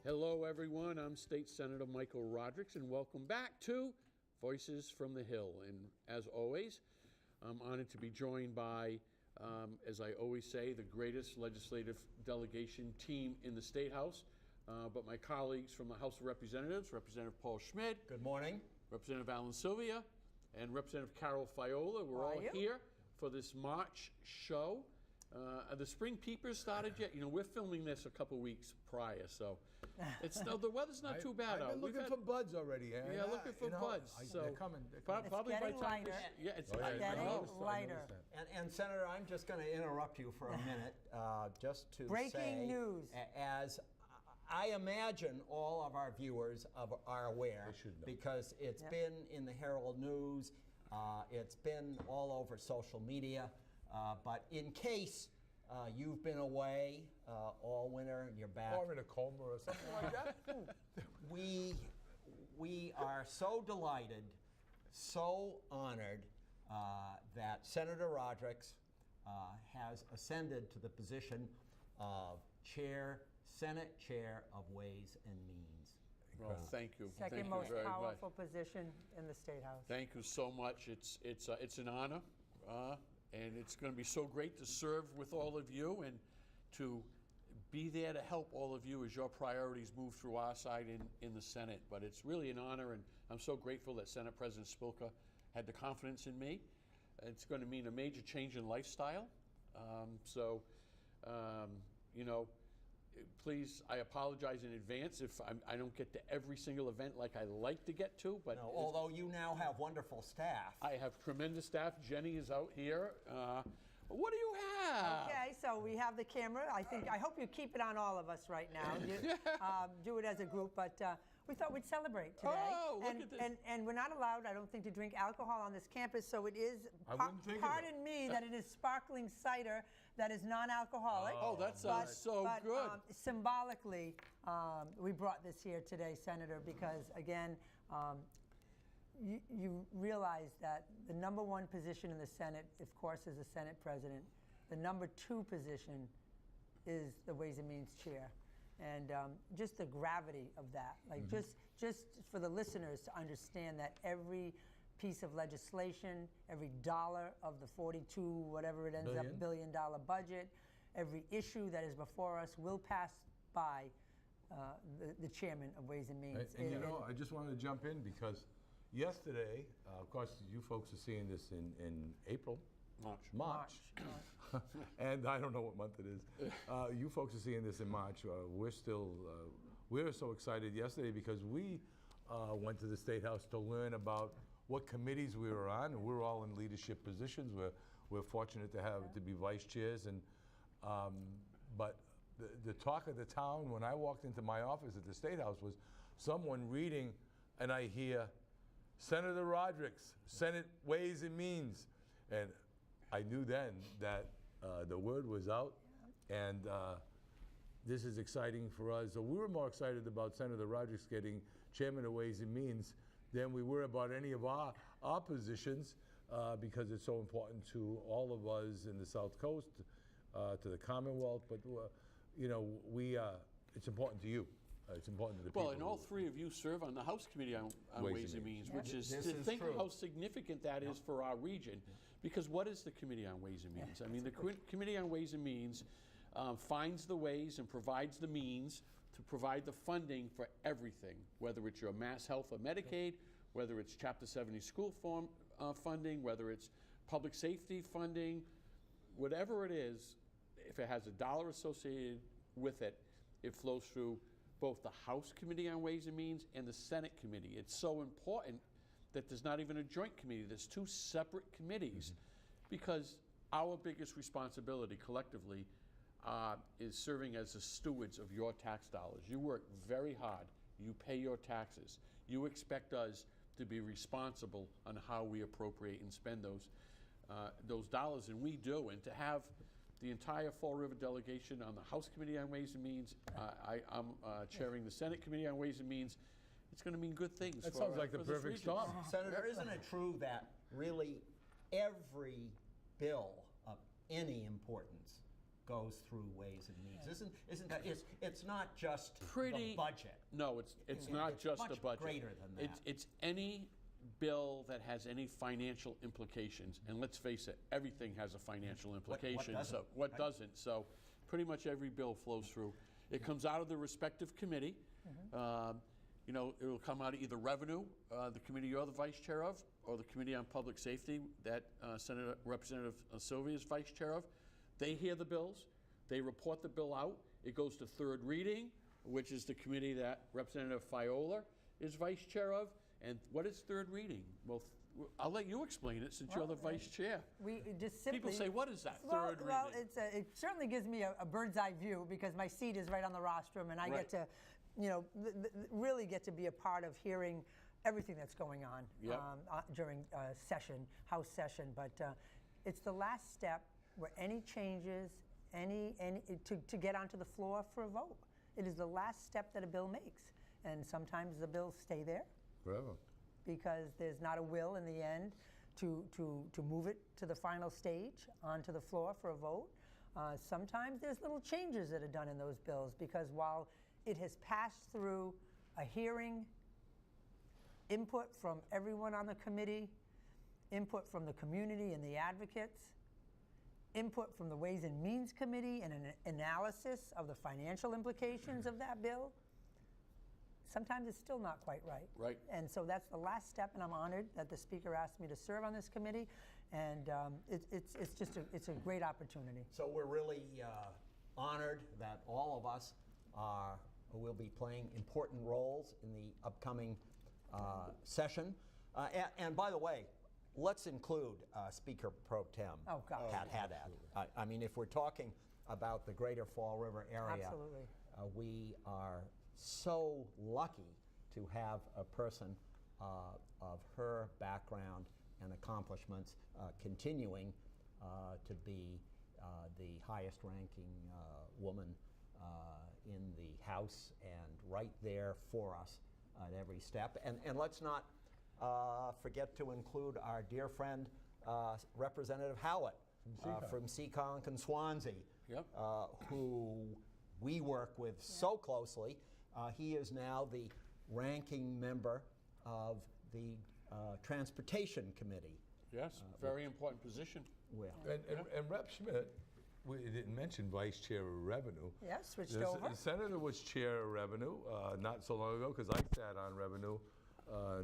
Hello, everyone. I'm State Senator Michael Rodrigues, and welcome back to Voices from the Hill. And as always, I'm honored to be joined by, as I always say, the greatest legislative delegation team in the State House, but my colleagues from the House of Representatives, Representative Paul Schmid. Good morning. Representative Alan Sylvia, and Representative Carol Fiola. We're all here for this March show. The spring peepers started yet? You know, we're filming this a couple weeks prior, so it's the weather's not too bad out. I've been looking for buds already. Yeah, looking for buds. So they're coming. Probably it's by getting time lighter. it's getting lighter. And Senator, I'm just going to interrupt you for a minute, just to Breaking news. As I imagine all of our viewers are aware, because it's been in the Herald News, it's been all over social media. But in case you've been away all winter and you're back, or in a coma or something like that, we are so delighted, so honored that Senator Rodrigues has ascended to the position of Senate Chair of Ways and Means. Well, thank you. Second Thank most you very powerful much. position in the State House. Thank you so much. It's an honor, and it's going to be so great to serve with all of you and to be there to help all of you as your priorities move through our side in the Senate. But it's really an honor, and I'm so grateful that Senate President Spilka had the confidence in me. It's going to mean a major change in lifestyle. You know, please, I apologize in advance if I don't get to every single event like I like to get to. But no, although you now have wonderful staff. I have tremendous staff. Jenny is out here. What do you have? Okay, so we have the camera. I hope you keep it on all of us right now. Do it as a group, but we thought we'd celebrate today. Oh, look at this. And we're not allowed, I don't think, to drink alcohol on this campus, so it is, pardon me, that it is sparkling cider that is non-alcoholic. Oh, that sounds so good. Symbolically, we brought this here today, Senator, because, again, you realize that the number one position in the Senate, of course, is the Senate President. The number two position is the Ways and Means Chair. And just the gravity of that, like just for the listeners to understand that every piece of legislation, every dollar of the 42, whatever it ends up, billion-dollar budget, every issue that is before us will pass by the chairman of Ways and Means. And you know, I just wanted to jump in because yesterday, of course, you folks are seeing this in April. March. And I don't know what month it is. You folks are seeing this in March. We're so excited yesterday because we went to the State House to learn about what committees we were on, and we're all in leadership positions. We're fortunate to be vice chairs, and but the talk of the town when I walked into my office at the State House was someone reading, and I hear Senator Rodrigues, Senate Ways and Means, and I knew then that the word was out, and this is exciting for us. So we were more excited about Senator Rodrigues getting Chairman of Ways and Means than we were about any of our positions because it's so important to all of us in the South Coast, to the Commonwealth. But you know, it's important to you. It's important to the people. Well, and all three of you serve on the House Committee on Ways and Means, which is to think of how significant that is for our region. Because what is the Committee on Ways and Means? I mean, the Committee on Ways and Means finds the ways and provides the means to provide the funding for everything, whether it's your Mass Health or Medicaid, whether it's Chapter 70 school funding, whether it's public safety funding, whatever it is, if it has a dollar associated with it, it flows through both the House Committee on Ways and Means and the Senate Committee. It's so important that there's not even a joint committee. There's two separate committees because our biggest responsibility collectively is serving as the stewards of your tax dollars. You work very hard. You pay your taxes. You expect us to be responsible on how we appropriate and spend those dollars, and we do. And to have the entire Fall River delegation on the House Committee on Ways and Means. I'm chairing the Senate Committee on Ways and Means. It's going to mean good things. That sounds like the perfect storm. Senator, isn't it true that really every bill of any importance goes through Ways and Means. Isn't that, it's not just the budget. No, it's not just the much budget. greater than that. It's any bill that has any financial implications, and let's face it, everything has a financial implication. doesn't? So what doesn't? So pretty much every bill flows through. It comes out of the respective committee. You know, it will come out of either revenue, the committee you're the vice chair of, or the Committee on Public Safety that Representative Sylvia is vice chair of. They hear the bills, they report the bill out, it goes to third reading, which is the committee that Representative Fiola is vice chair of. And what is third reading? Well, I'll let you explain it since you're the vice chair. We just simply... People say, what is that, well, third well, reading? it certainly gives me a bird's eye view because my seat is right on the rostrum and I get to, you know, really get to be a part of hearing everything that's going on during session, House session. But it's the last step where any changes, to get onto the floor for a vote. It is the last step that a bill makes. And sometimes the bills stay there. Forever. Because there's not a will in the end to move it to the final stage onto the floor for a vote. Sometimes there's little changes that are done in those bills because while it has passed through a hearing, input from everyone on the committee, input from the community and the advocates, input from the Ways and Means Committee and an analysis of the financial implications of that bill, sometimes it's still not quite right. Right. And so that's the last step, and I'm honored that the Speaker asked me to serve on this committee, and it's a great opportunity. So we're really honored that all of us will be playing important roles in the upcoming session. And by the way, let's include Speaker Pro Tem Pat Haddad. I mean, if we're talking about the greater Fall River area, Absolutely. We are so lucky to have a person of her background and accomplishments continuing to be the highest ranking woman in the House and right there for us at every step. And let's not forget to include our dear friend Representative Howitt from Seekonk and Swansea, who we work with so closely. He is now the ranking member of the Transportation Committee. Yes, very important position. And Rep. Schmidt, we didn't mention Vice Chair of Revenue. Yeah, switched over. The Senator was Chair of Revenue not so long ago because I sat on Revenue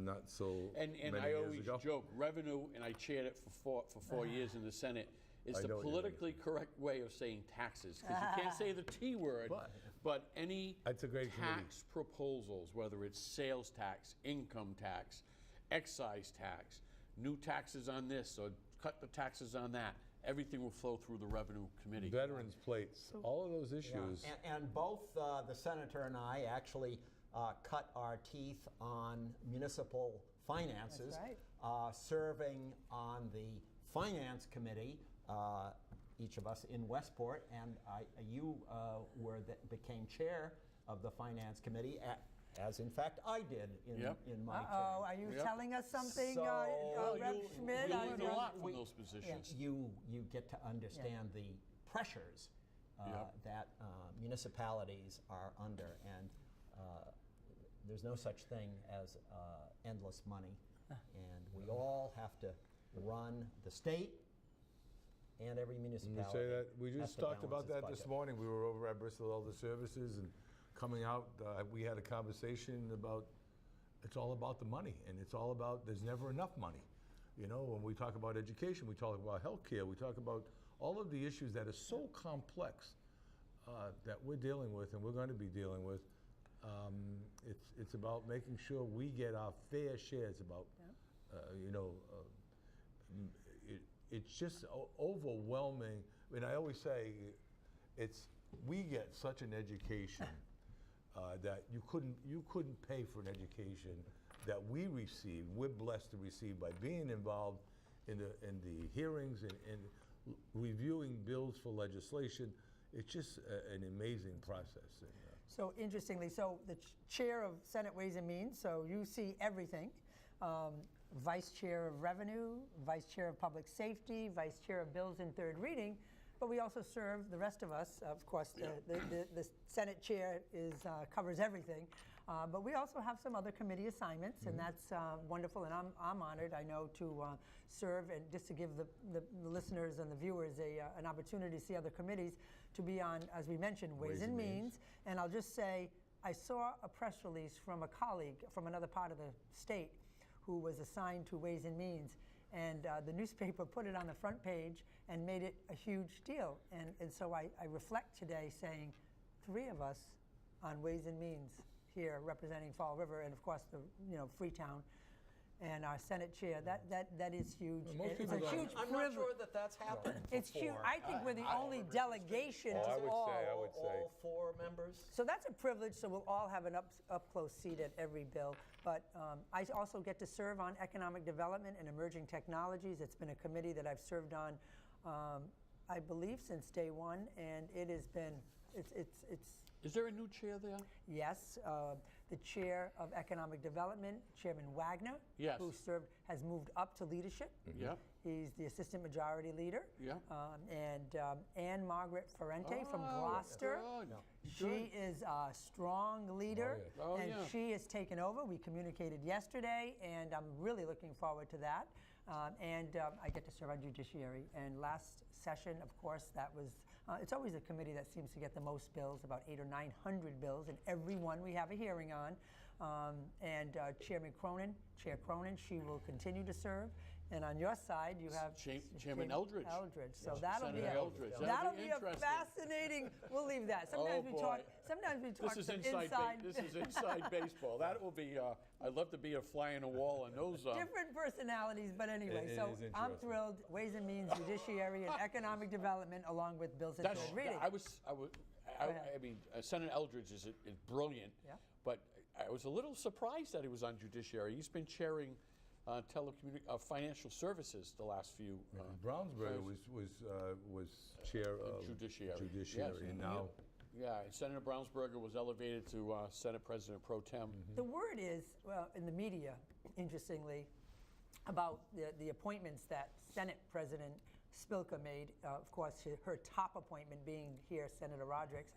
not so And many I years always ago. joke, revenue, and I chaired it for 4 years in the Senate, is the know what you're politically correct way of saying taxes. Because you can't say the T word, but any That's a great tax proposals, whether it's sales tax, income tax, excise tax, new taxes on this, or cut the taxes on that, everything will flow through the Revenue Committee. Veterans plates, all of those issues. And both the Senator and I actually cut our teeth on municipal finances, That's right. serving on the Finance Committee, each of us in Westport, and you became chair of the Finance Committee, as in fact I did in my Uh-oh, term. are you telling us something, So- Rep. Schmidt? You learned a lot from those positions. You get to understand the pressures that municipalities are under, and there's no such thing as endless money, and we all have to run the state and every And municipality. you say that, we has just to talked balance about its that this budget. morning. We were over at Bristol Elder Services and coming out, we had a conversation about, it's all about the money, and it's all about, there's never enough money. You know, when we talk about education, we talk about healthcare, we talk about all of the issues that are so complex that we're dealing with and we're going to be dealing with. It's about making sure we get our fair share. It's about, it's just overwhelming. I mean, I always say, we get such an education that you couldn't pay for an education that we receive. We're blessed to receive by being involved in the hearings and reviewing bills for legislation. It's just an amazing process. So interestingly, so the chair of Senate Ways and Means, so you see everything. Vice Chair of Revenue, Vice Chair of Public Safety, Vice Chair of Bills in Third Reading. but we also serve the rest of us. Of course, the Senate chair covers everything. But we also have some other committee assignments, and that's wonderful, and I'm honored, I know, to serve, and just to give the listeners and the viewers an opportunity to see other committees, to be on, as we mentioned, Ways and Means. And I'll just say, I saw a press release from a colleague from another part of the state who was assigned to Ways and Means, and the newspaper put it on the front page and made it a huge deal. And so I reflect today saying 3 of us on Ways and Means here representing Fall River, and of course the Freetown, and our Senate chair. That is huge. Most It's people a don't. huge I'm privilege. not sure that that's happened It's huge. before. I think we're the only delegation Oh, I to would all. say, I would say. All 4 members? So that's a privilege, so we'll all have an up-close seat at every bill. But I also get to serve on economic development and emerging technologies. It's been a committee that I've served on, I believe, since day one, and it has been, it's Is there a new chair there? yes, the chair of economic development, Chairman Wagner, Yes. who has moved up to leadership. Yeah. He's the assistant majority leader. Yeah. And Anne Margaret Ferrante from Gloucester. Good. She is a strong leader, yes. Oh, and yeah. she has taken over. We communicated yesterday, and I'm really looking forward to that. I get to serve on Judiciary. And last session, of course, that was, it's always a committee that seems to get the most bills, about 800 or 900 bills, and every one we have a hearing on. Chairman Cronin, Chair Cronin, she will continue to serve. And on your side, you have Chairman Eldridge. So that'll be Senator Eldridge. that'll That'll be be a interesting. fascinating. We'll leave that. Sometimes we boy. talk. Sometimes we talk This is some inside. This is inside baseball. That will be. I'd love to be a fly on a wall on those. different personalities, but anyway. It So is I'm interesting. thrilled. Ways and Means, Judiciary, and Economic Development, along with bills and That's. third reading. I mean, Senator Eldridge is brilliant. Yeah. But I was a little surprised that he was on Judiciary. He's been chairing financial services the last few. Brownsburg years. was chair of Judiciary. Judiciary, Yes. and now Yeah, and Senator Brownsberger was elevated to Senate President Pro Tem. The word is, well, in the media, interestingly, about the appointments that Senate President Spilka made, of course, her top appointment being here, Senator Rodrick's,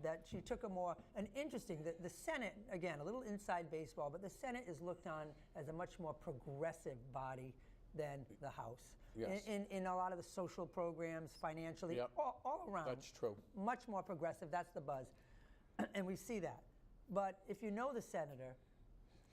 that she took an interesting, the Senate, again, a little inside baseball, but the Senate is looked on as a much more progressive body than the House. Yes. In a lot of the social programs, financially, Yep. all around. That's true. Much more progressive, that's the buzz. And we see that. But if you know the senator,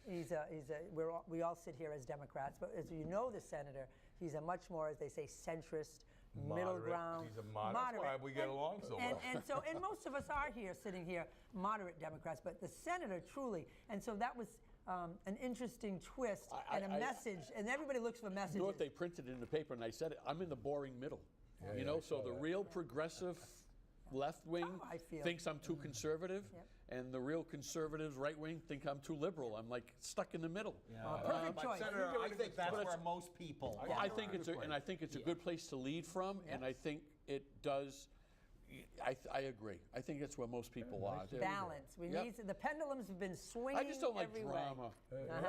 we all sit here as Democrats, but as you know the senator, he's a much more, as they say, centrist, middle moderate. ground. He's a moderate. That's why we get along so well. And most of us are here, sitting here, moderate Democrats, but the senator truly, and so that was an interesting twist and a message, and everybody looks for messages. You know what they printed in the paper, and I said it, I'm in the boring middle. Yeah, You know, I so saw the that. real progressive left wing Oh, I feel- thinks I'm too conservative, Yep. and the real conservatives, right wing, think I'm too liberal. I'm like stuck in the middle. Perfect But choice. Senator, I think that's But it's- where most people Well, I are. think it's and I think it's a good place to lead from, and I think it does. I agree. I think that's where most people are. Balance. We Yep. need the pendulums have been swinging. I just don't like every way. drama. Everyone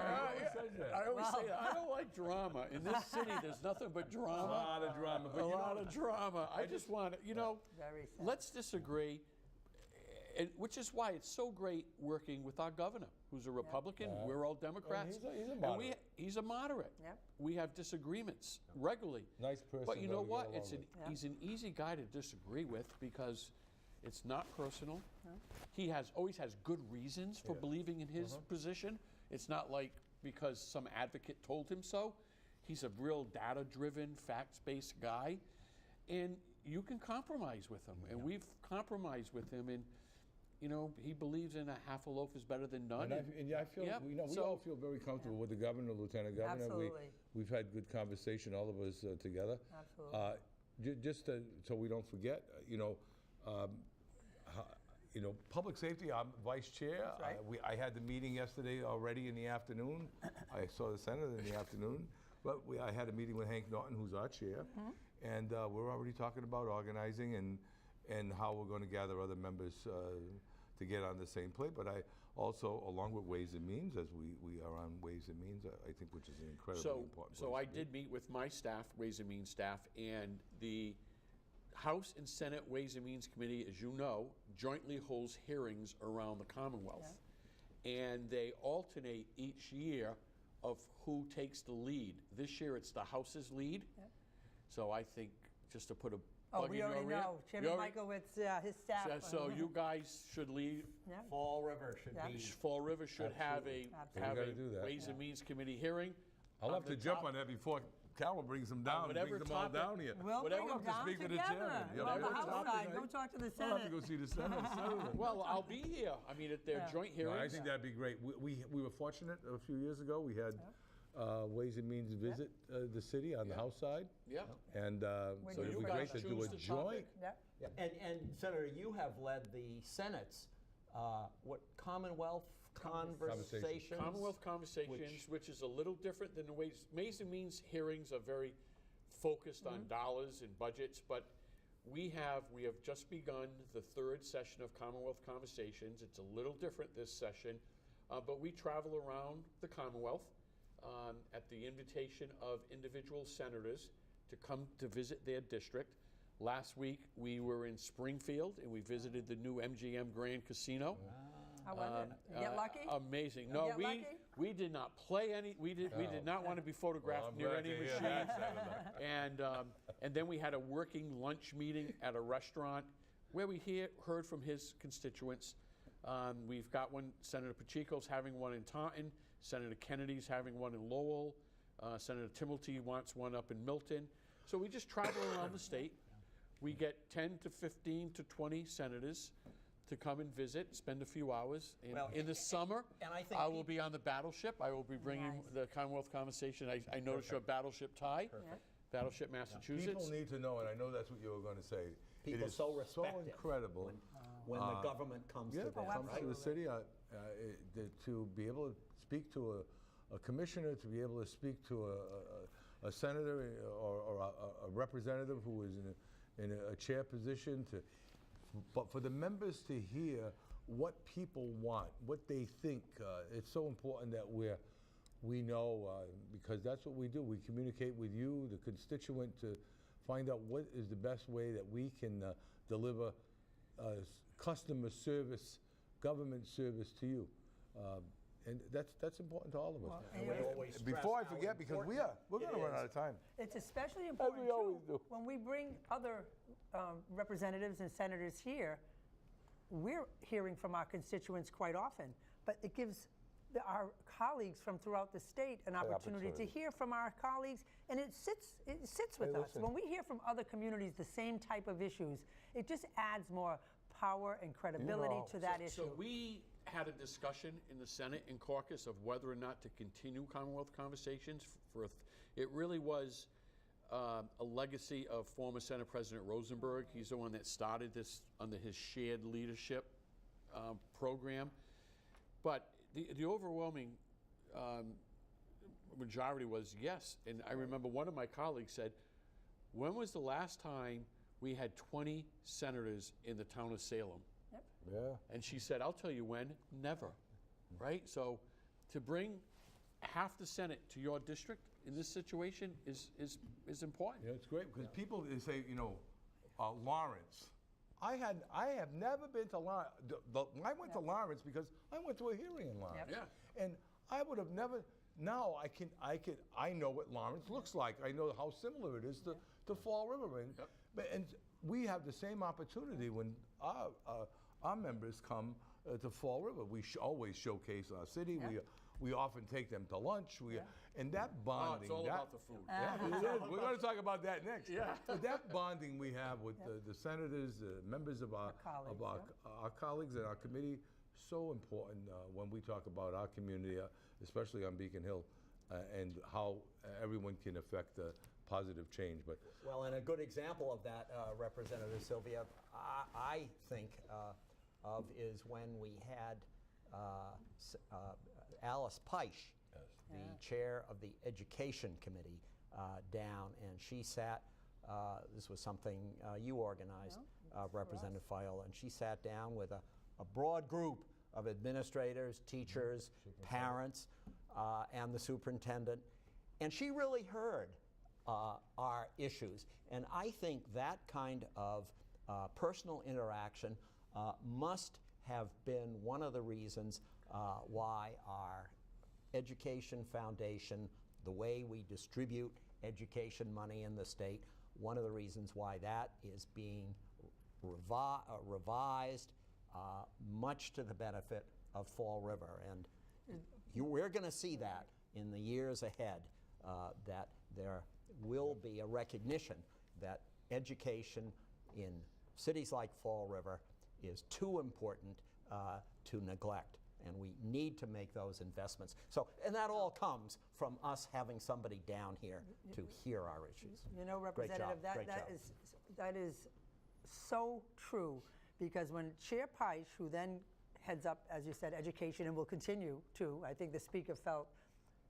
says that. I always say Well. that. I don't like drama. In this city, there's nothing but drama. A lot of drama, but A you know- lot of drama. I just want to, Very sad. let's disagree, which is why it's so great working with our governor, who's a Republican. We're all Democrats. he's a And moderate. he's a moderate. Yep. We have disagreements regularly. Nice person, But you though, know to get what? along with. He's an easy guy to disagree with because it's not personal. He always has good reasons for believing in his position. It's not like because some advocate told him so. He's a real data-driven, facts-based guy, and you can compromise with him. And we've compromised with him, and he believes in a half a loaf is better than none. And I feel Yep, we so- all feel very comfortable with the governor, lieutenant governor. Absolutely. We've had good conversation, all of us together. Absolutely. Just so we don't forget, public safety. I'm vice chair. That's right. I had the meeting yesterday already in the afternoon. I saw the senator in the afternoon, but I had a meeting with Hank Norton, who's our chair, and we're already talking about organizing and how we're going to gather other members to get on the same plate. But I also, along with Ways and Means, as we are on Ways and Means, I think, which is an incredibly important. So place I to be. did meet with my staff, Ways and Means staff, and the House and Senate Ways and Means Committee, as you know, jointly holds hearings around the Commonwealth. And they alternate each year of who takes the lead. This year it's the House's lead. So I think, just to put a plug in we your already ear, know. Chairman Michaelwitz, his staff. so you guys should lead. Fall River should be. Fall River should have a Absolutely. We gotta do that. Ways and Means Committee hearing. I'll have the to jump top- on that before Carol brings them down, whatever brings them all topic- down here. We'll Whatever bring them to down speak to the together. chairman. Yeah, Well, the whatever House topic, side, right? go talk to the I'll Senate. have to go see the Senate. Well, I'll be here. I mean, at their joint No, hearings. I think that'd be great. We were fortunate a few years ago. We had Ways and Means visit the city on the House side. Yeah. And When so you it'd be guys great to do choose a the joint. topic. Yeah. And Senator, you have led the Senate's Commonwealth Conversations. Commonwealth Conversations, which is a little different than the Ways and Means hearings are very focused on dollars and budgets, but we have just begun the third session of Commonwealth Conversations. It's a little different this session, but we travel around the Commonwealth at the invitation of individual senators to come to visit their district. Last week we were in Springfield and we visited the new MGM Grand Casino. How was it? You get lucky? Amazing. You No, get lucky? we did not play any. We did not want to be photographed I'm near glad any to hear machines. that, Senator. And then we had a working lunch meeting at a restaurant where we heard from his constituents. We've got one. Senator Pacheco's having one in Taunton. Senator Kennedy's having one in Lowell. Senator Timilty wants one up in Milton. So we just travel around the state. We get 10 to 15 to 20 senators to come and visit, spend a few hours. In the summer, and I think I will be on the battleship. I will be bringing the Commonwealth Conversation. I noticed your battleship tie, Battleship Massachusetts. People need to know, and I know that's what you were going to say. People it is so respect so it incredible. when the government comes to them. comes right? to the city to be able to speak to a commissioner, to be able to speak to a senator or a representative who is in a chair position, but for the members to hear what people want, what they think, it's so important that we know, because that's what we do. We communicate with you, the constituent, to find out what is the best way that we can deliver customer service, government service to you. And that's important to all of us. And we always stress Before I how forget, because we're important going to it run is. out of time. It's especially important, we always too, do. when we bring other representatives and senators here. We're hearing from our constituents quite often, but it gives our colleagues from throughout the state an opportunity to hear from our colleagues, and it sits with us. listen. When we hear from other communities the same type of issues, it just adds more power and credibility to that issue. So we had a discussion in the Senate and caucus of whether or not to continue Commonwealth Conversations. It really was a legacy of former Senate President Rosenberg. He's the one that started this under his shared leadership program. But the overwhelming majority was yes. And I remember one of my colleagues said, when was the last time we had 20 senators in the town of Salem? Yeah. And she said, I'll tell you when, never, right? So to bring half the Senate to your district in this situation is important. Yeah, it's great because people they say, Lawrence. I have never been to Lawrence. I went to Lawrence because I went to a hearing in Lawrence. Yep. And I would have never. Now I know what Lawrence looks like. I know how similar it is to Fall River, and we have the same opportunity when our members come to Fall River. We always showcase our city. Yeah. We often take them to lunch. And that bonding. It's all about the food. Yeah, it is. We're going to talk about that next. Yeah. But that bonding we have with the senators, members of our colleagues and our committee, so important when we talk about our community, especially on Beacon Hill, and how everyone can affect positive change. But Well, and a good example of that, Representative Sylvia, I think of is when we had Alice Peisch, the chair of the Education Committee, down, and she sat, this was something you organized, Representative File, and she sat down with a broad group of administrators, teachers, parents, and the superintendent, and she really heard our issues. And I think that kind of personal interaction must have been one of the reasons why our education foundation, the way we distribute education money in the state, one of the reasons why that is being revised, much to the benefit of Fall River. And we're going to see that in the years ahead, that there will be a recognition that education in cities like Fall River is too important to neglect, and we need to make those investments. So, and that all comes from us having somebody down here to hear our issues. You know, Great job, Representative, great job. that is so true, because when Chair Peisch, who then heads up, as you said, education and will continue to, I think the speaker felt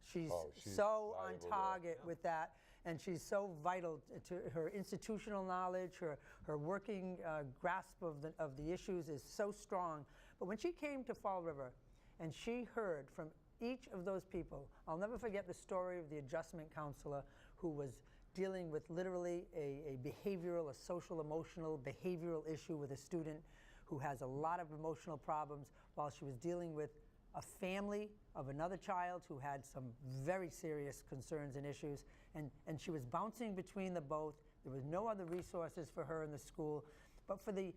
she's so on target with that, and she's so vital to her institutional knowledge, her working grasp of the issues is so strong. But when she came to Fall River and she heard from each of those people, I'll never forget the story of the adjustment counselor who was dealing with literally a behavioral, a social, emotional, behavioral issue with a student who has a lot of emotional problems, while she was dealing with a family of another child who had some very serious concerns and issues, and she was bouncing between the both. There was no other resources for her in the school. But for the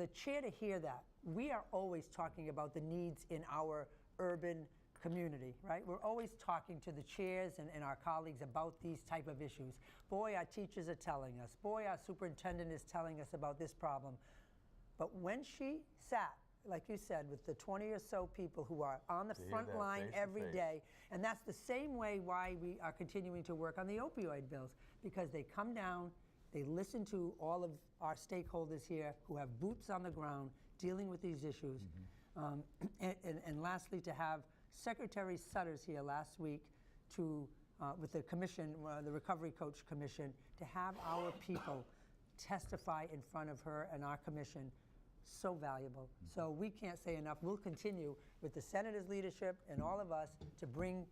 chair to hear that, we are always talking about the needs in our urban community, right? We're always talking to the chairs and our colleagues about these type of issues. Boy, our teachers are telling us. Boy, our superintendent is telling us about this problem. But when she sat, like you said, with the 20 or so people who are on the front line every day, and that's the same way why we are continuing to work on the opioid bills, because they come down, they listen to all of our stakeholders here who have boots on the ground dealing with these issues. And lastly, to have Secretary Sutters here last week to, with the commission, the Recovery Coach Commission, to have our people testify in front of her and our commission, so valuable. So we can't say enough. We'll continue with the Senator's leadership and all of us to bring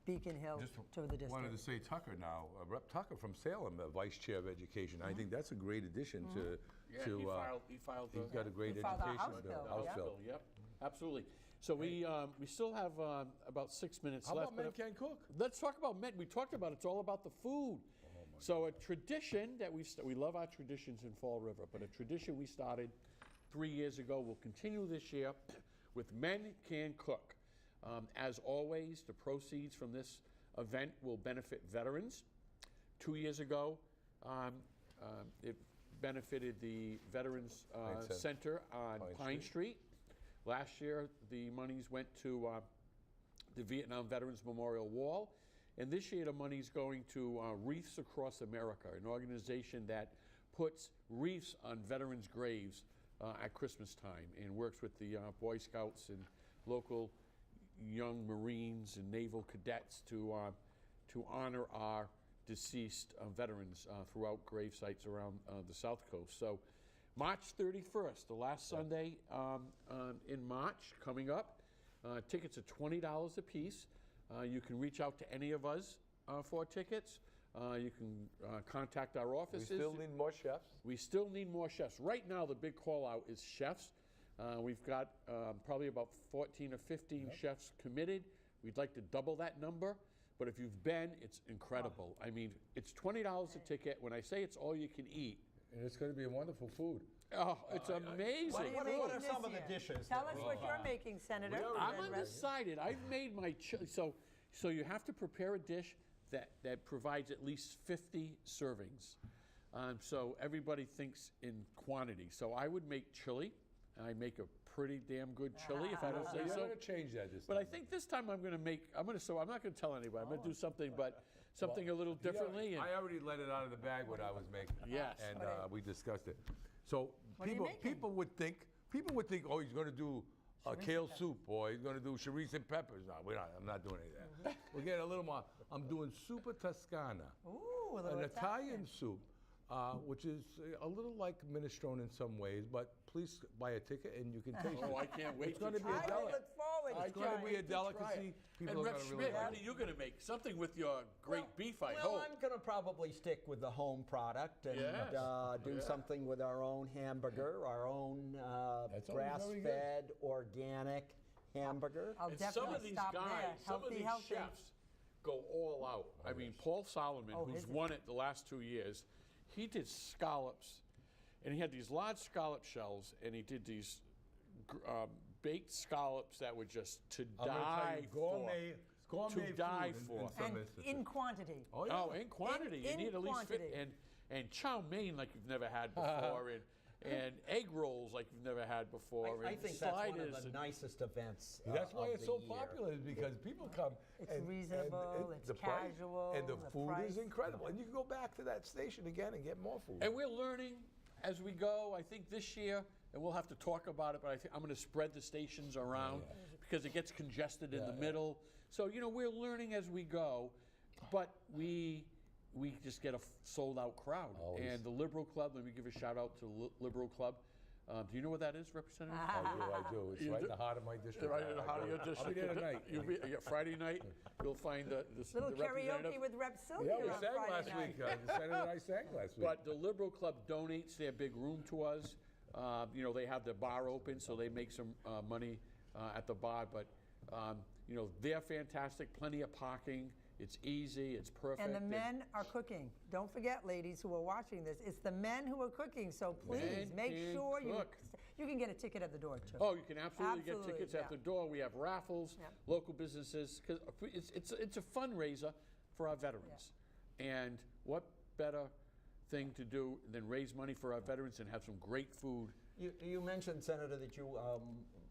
Beacon Hill to the district. Wanted to say Tucker now, Rep. Tucker from Salem, Vice Chair of Education. I think that's a great addition to. Yeah, he filed he's got a great He filed our education House bill. bill, House yeah. bill. Yep, absolutely. So we still have about 6 minutes How left. about Men but Can Cook? Let's talk about men. We talked about it's all about the food. So a tradition that we love our traditions in Fall River, but a tradition we started 3 years ago, we'll continue this year with Men Can Cook. As always, the proceeds from this event will benefit veterans. 2 years ago, it benefited the Veterans Center on Pine Street. Last year, the monies went to the Vietnam Veterans Memorial Wall. And this year, the money's going to Wreaths Across America, an organization that puts wreaths on veterans' graves at Christmas time and works with the Boy Scouts and local young Marines and Naval cadets to honor our deceased veterans throughout grave sites around the South Coast. So March 31st, the last Sunday in March, coming up. Tickets are $20 a piece. You can reach out to any of us for tickets. You can contact our offices. We still need more chefs. We still need more chefs. Right now, the big call out is chefs. We've got probably about 14 or 15 chefs committed. We'd like to double that number. But if you've been, it's incredible. I mean, it's $20 a ticket. When I say it's all you can eat. And it's going to be a wonderful food. Oh, it's amazing. What are some of the dishes? Tell us what you're making, Senator. I'm undecided. I've made my chili. So you have to prepare a dish that provides at least 50 servings. So everybody thinks in quantity. So I would make chili. I make a pretty damn good chili, if I don't say You're so. going to change that this But time. I think this time I'm going to make. I'm not going to tell anybody. I'm going to do something, but something a little differently. And I already let it out of the bag what I was making. Yes. And we discussed it. So What are you making? people would think, oh, he's going to do a kale soup, or he's going to do chorizo and peppers. No, I'm not doing any of that. We're getting a little more. I'm doing Super Toscana, Ooh, a little an Italian soup which is a little like minestrone in some ways, but please buy a ticket and you can taste it. Oh, I can't wait It's to going to be try a it. I delicacy. look forward It's to going to trying be a it. delicacy. People And are Rep going to Schmidt, really what like are you going to make? Something with your great beef, I Well, hope. I'm going to probably stick with the home product and Yes. do Yeah. something with our own hamburger, our own That's always very good. grass-fed, organic hamburger. I'll And some definitely of these stop guys, there. some of these Healthy. chefs go all out. I mean, Paul Solomon, Oh, who's his is- won it the last 2 years, he did scallops, and he had these large scallop shells, and he did these baked scallops that were just to I'm going to tell die you, gourmet To die food for. in some And instances. in quantity. Oh, for. yeah. Oh, in quantity. You in need at least quantity. and chow mein like you've never had before, and egg rolls like you've never had before, I and think that's one sliders. of the and- nicest events That's why of it's the so year. popular, is because people come. It's and reasonable, it's the price- casual, and the the food price. is incredible. And you can go back to that station again and get more food. And we're learning as we go. I think this year, and we'll have to talk about it, but I think I'm going to spread the stations around because it gets congested in the middle. So, we're learning as we go, but we just get a sold-out crowd. Always. And the Liberal Club, let me give a shout-out to the Liberal Club. Do you know what that is, Representative? I do. It's You right do? in the heart of my district. Right in the heart of your I'll be district. there tonight. Friday night, you'll find the Little representative. karaoke with Rep Sylvia Yeah, we on sang Friday last night. week. The senator and I sang last week. But the Liberal Club donates their big room to us. They have their bar open, so they make some money at the bar. But, they're fantastic, plenty of parking. It's easy, it's perfect. And the men are cooking. Don't forget, ladies who are watching this, it's the men who are cooking. So please Men make can sure cook. you can get a ticket at the door too. Oh, you can absolutely get Absolutely, tickets at yeah. the door. We have raffles, Yep. local businesses, because it's a fundraiser for our veterans. And what better thing to do than raise money for our veterans and have some great food. You mentioned, Senator, that you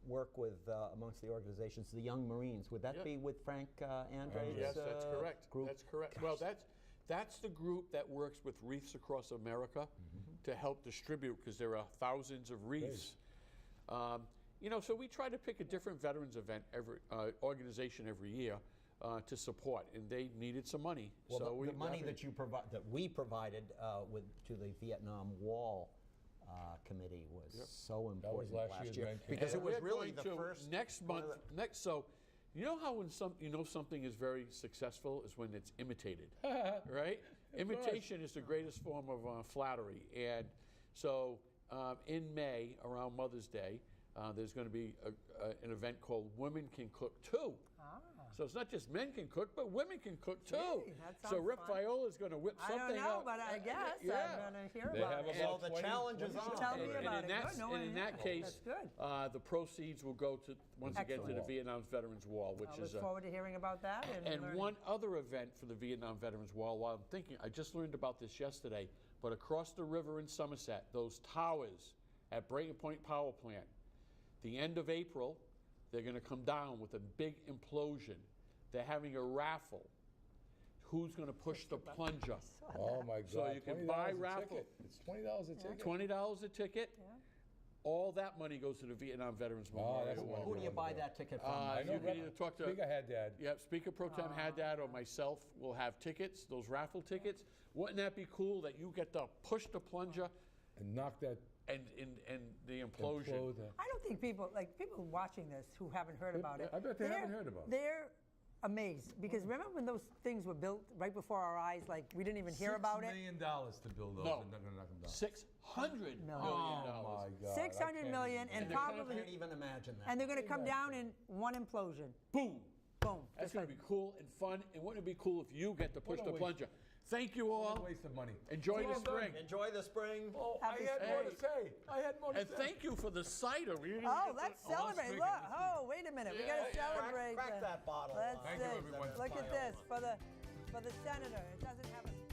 work with, amongst the organizations, the Young Marines. Would that Yeah. be with Frank Andre's Yes, that's correct. group? That's correct. Well, that's the group that works with Wreaths Across America to help distribute, because there are thousands of wreaths. So we try to pick a different veterans event organization every year to support, and they needed some money. Well, so the money that we provided to the Vietnam Wall committee was so important last year's year, event. because And it was we're really going the to first next one month. of So, how when something is very successful is when it's imitated, right? Imitation is the greatest form of flattery, and so in May around Mother's Day, there's going to be an event called Women Can Cook Too. So it's not just men can cook, but women can cook too. Really? That So sounds Rep fun. Viola is going to whip I something don't know, up. but I guess yeah. I'm going to hear They about have it. about Well, the 20 challenge is 20 on. Tell me And about in it. that, Good, no and one in knew. that case, That's good. the proceeds will go to once again to the Excellent. Vietnam Veterans Wall, which I is look forward to hearing about that. and learning. one other event for the Vietnam Veterans Wall. While I'm thinking, I just learned about this yesterday, but across the river in Somerset, those towers at Brayton Point Power Plant, the end of April, they're going to come down with a big implosion. They're having a raffle. Who's going to push the plunger? Oh my God! So you can $20 buy a raffle. ticket. It's $20 a ticket. $20 a ticket. Yeah. All that money goes to the Vietnam Veterans Memorial. that's Wall. Who do you buy that ticket from? I know You can either talk to Speaker Haddad. Speaker Pro Tem Haddad or myself will have tickets, those raffle tickets. Wouldn't that be cool that you get to push the plunger And knock that and the implosion? implode. I don't think people watching this who haven't heard about it. I bet they haven't they're- heard about it. They're amazed because remember when those things were built right before our eyes, like we didn't even hear about $6 it. million to build those, No. and they're going to knock them down. $600 million. Oh my God! 600 million, and I probably, can't even imagine that. and they're going to come down in one implosion. Boom. Boom. That's Just going like- to be cool and fun. And wouldn't it be cool if you get to push What a the waste. plunger? Thank you What all. a waste of money. Enjoy the Well done. spring. Enjoy the spring. Oh, I Happy had more to spring. say. I had more to And say. thank you for the cider. We didn't Oh, get let's the- I'm celebrate. speaking. Look, oh, wait a minute. We got to Yeah, yeah. celebrate. Crack that bottle. Let's Thank you, see. everyone. Look at this for the senator. It doesn't have a